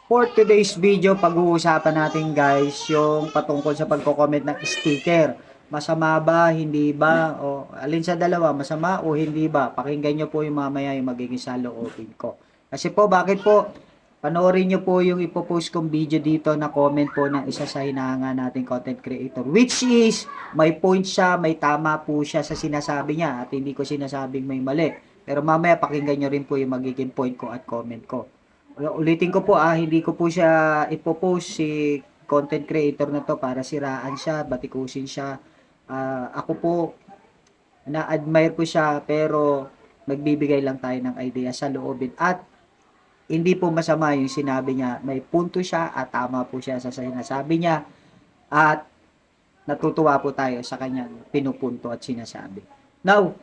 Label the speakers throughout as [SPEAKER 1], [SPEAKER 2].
[SPEAKER 1] For today's video, pag-uusapan natin guys yung patungkol sa pagko-comment ng sticker. Masama ba, hindi ba, o alin sa dalawa, masama o hindi ba? Pakinggan nyo po yung mamaya yung magiging saloobin ko. Kasi po, bakit po? Panoorin nyo po yung ipopost kong video dito na comment po ng isa sa hinahanga nating content creator. Which is, may point siya, may tama po siya sa sinasabi niya at hindi ko sinasabing may mali. Pero mamaya pakinggan nyo rin po yung magiging point ko at comment ko. Ulitin ko po hindi ko po siya ipopost si content creator na to para siraan siya, batikusin siya. Ako po, na-admire ko siya pero nagbibigay lang tayo ng idea sa loobin at hindi po masama yung sinabi niya. May punto siya at tama po siya sa sinasabi niya at natutuwa po tayo sa kanyang pinupunto at sinasabi. Now,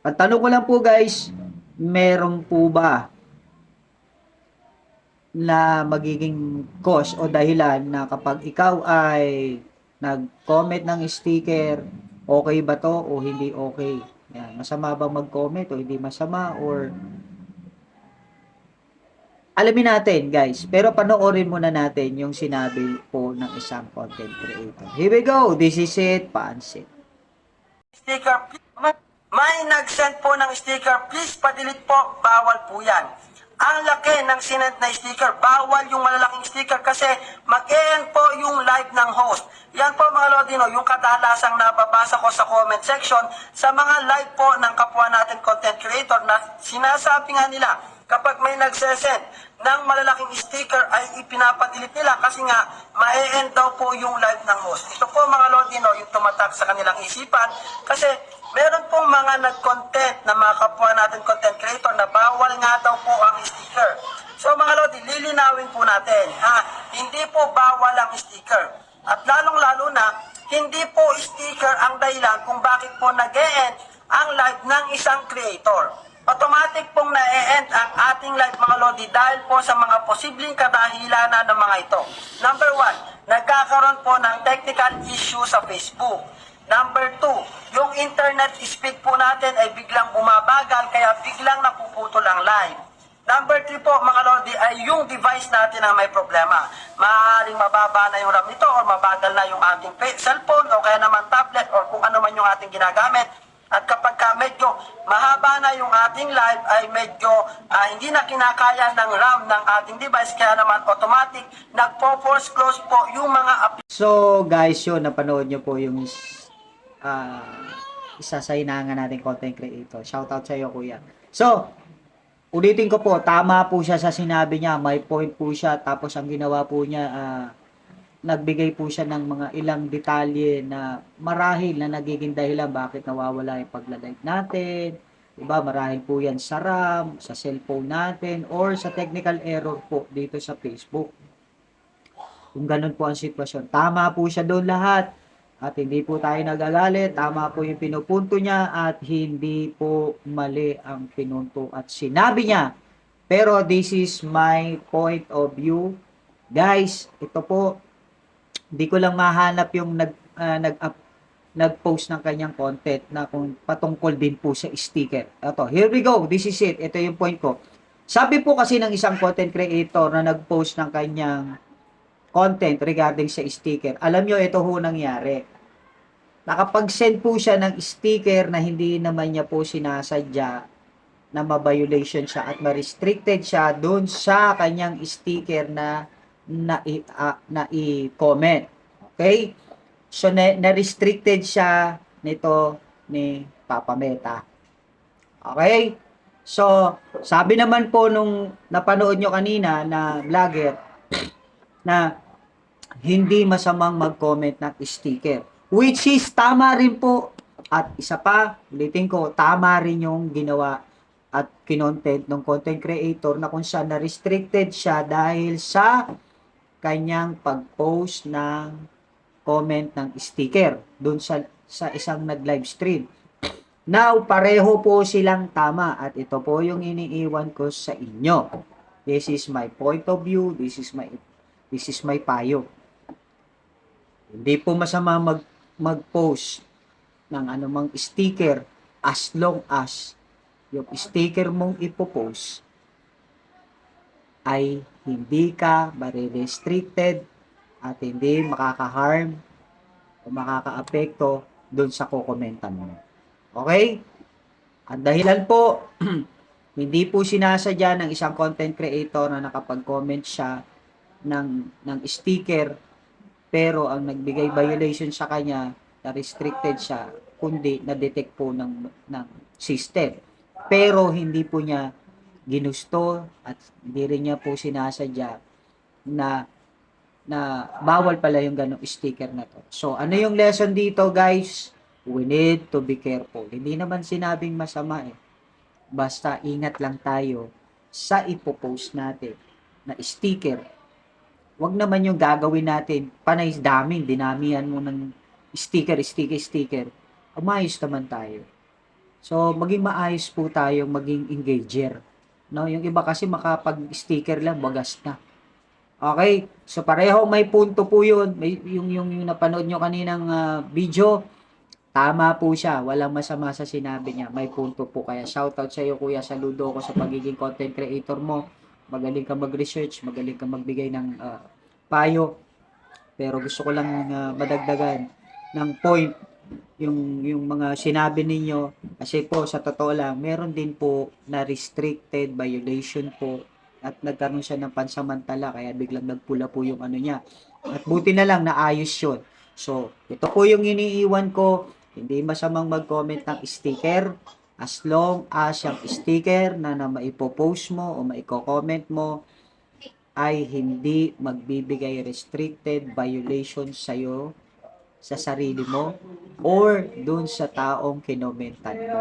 [SPEAKER 1] ang tanong ko lang po guys, meron po ba na magiging cause o dahilan na kapag ikaw ay nag-comment ng sticker, okay ba to o hindi okay? Yan. Masama ba mag-comment o hindi masama or alamin natin guys. Pero panoorin muna natin yung sinabi po ng isang content creator. Here we go. This is it. Pansit.
[SPEAKER 2] Sticker, may nag-send po ng sticker, please pa-delete po, bawal po yan. Ang laki ng sinend na sticker, bawal yung malalaking sticker kasi mag-end po yung live ng host. Yan po mga Lodino, yung kadalasang nababasa ko sa comment section sa mga live po ng kapwa natin content creator na sinasabi nga nila, kapag may nagsesend ng malalaking sticker ay ipinapadelete nila kasi nga ma-end daw po yung live ng host. Ito po mga Lodino, yung tumatak sa kanilang isipan kasi meron pong mga nag-content na mga kapwa natin content creator na bawal nga daw po ang sticker. So mga Lodi, lilinawin po natin, hindi po bawal ang sticker. At lalong-lalo na, hindi po sticker ang dahilan kung bakit po nag-e-end ang live ng isang creator. Automatic pong na-e-end ang ating live mga Lodi dahil po sa mga posibleng kadahilanan ng mga ito. Number 1, nagkakaroon po ng technical issue sa Facebook. Number 2, yung internet speed po natin ay biglang bumabagal kaya biglang napuputol ang live. Number 3 po mga Lodi ay yung device natin ang may problema. Maaaring mababa na yung RAM nito o mabagal na yung ating cellphone o kaya naman tablet o kung ano man yung ating ginagamit. At kapag medyo mahaba na yung ating live ay medyo hindi na kinakaya ng RAM ng ating device kaya naman automatic nagpo-force close po yung mga
[SPEAKER 1] So guys, yun, napanood nyo po yung isa sa hinanga natin content creator. Shoutout sa iyo kuya. So, ulitin ko po, tama po siya sa sinabi niya, may point po siya, tapos ang ginawa po niya, nagbigay po siya ng mga ilang detalye na marahil na nagiging dahilan bakit nawawala yung pagla-live natin. Diba, marahil po yan sa RAM, sa cellphone natin, or sa technical error po dito sa Facebook. Kung ganun po ang sitwasyon. Tama po siya doon lahat. At hindi po tayo nagagalit. Tama po yung pinupunto niya at hindi po mali ang pinunto at sinabi niya. Pero this is my point of view. Guys, ito po, hindi ko lang mahanap yung nag-post ng kanyang content na kung patungkol din po sa sticker. Ito, here we go. This is it. Ito yung point ko. Sabi po kasi ng isang content creator na nag-post ng kanyang content regarding sa sticker. Alam nyo, ito ho nangyari. Nakapag-send po siya ng sticker na hindi naman niya po sinasadya na ma-violation siya at ma-restricted siya doon sa kanyang sticker na i-comment. Okay? So, na-restricted siya nito ni Papa Meta. Okay? So, sabi naman po nung napanood nyo kanina na vlogger, na hindi masamang mag-comment ng sticker. Which is tama rin po. At isa pa, ulitin ko, tama rin yung ginawa at kinontent ng content creator na kung saan na-restricted siya dahil sa kanyang pag-post ng comment ng sticker dun sa isang nag-live stream. Now, pareho po silang tama at ito po yung iniiwan ko sa inyo. This is my point of view, this is my payo. Hindi po masama mag-post ng anumang sticker as long as yung sticker mong ipopost ay hindi ka restricted at hindi makaka-harm o makaka-apekto doon sa kukomentan mo. Okay? Ang dahilan po, hindi po sinasadya ng isang content creator na nakapag-comment siya ng sticker, pero ang nagbigay violation sa kanya, na restricted siya, kundi na-detect po ng system. Pero hindi po niya ginusto at hindi rin niya po sinasadya na bawal pala yung ganong sticker na to. So, ano yung lesson dito, guys? We need to be careful. Hindi naman sinabing masama eh. Basta ingat lang tayo sa ipopost natin na sticker. Wag naman yung gagawin natin, panay daming, dinamihan mo ng sticker. Umayos naman tayo. So, maging maayos po tayo, maging engager. No, yung iba kasi makapag-sticker lang, bagas na. Okay? So, pareho may punto po yun. May, yung napanood nyo kaninang video, tama po siya. Walang masama sa sinabi niya. May punto po. Kaya shoutout sa iyo, Kuya. Saludo ko sa pagiging content creator mo. Magaling ka mag-research, magaling ka magbigay ng payo. Pero gusto ko lang madagdagan ng point yung mga sinabi ninyo. Kasi po, sa totoo lang, meron din po na restricted violation po at nagkaroon siya ng pansamantala kaya biglang nagpula po yung ano niya. At buti na lang naayos yun. So, ito po yung iniiwan ko. Hindi masamang mag-comment ng sticker as long as yung sticker na maipopost mo o maiko-comment mo ay hindi magbibigay restricted violation sa'yo, sa sarili mo, or dun sa taong kinomentan mo.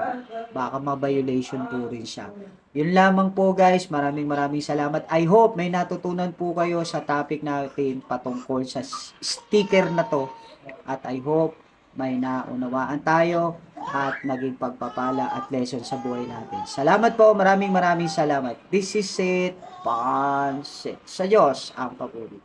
[SPEAKER 1] Baka ma-violation po rin siya. Yun lamang po guys. Maraming salamat. I hope may natutunan po kayo sa topic natin patungkol sa sticker na to. At I hope may naunawaan tayo at naging pagpapala at lesson sa buhay natin. Salamat po. Maraming salamat. This is it. Pansit. Sa Diyos ang papuri.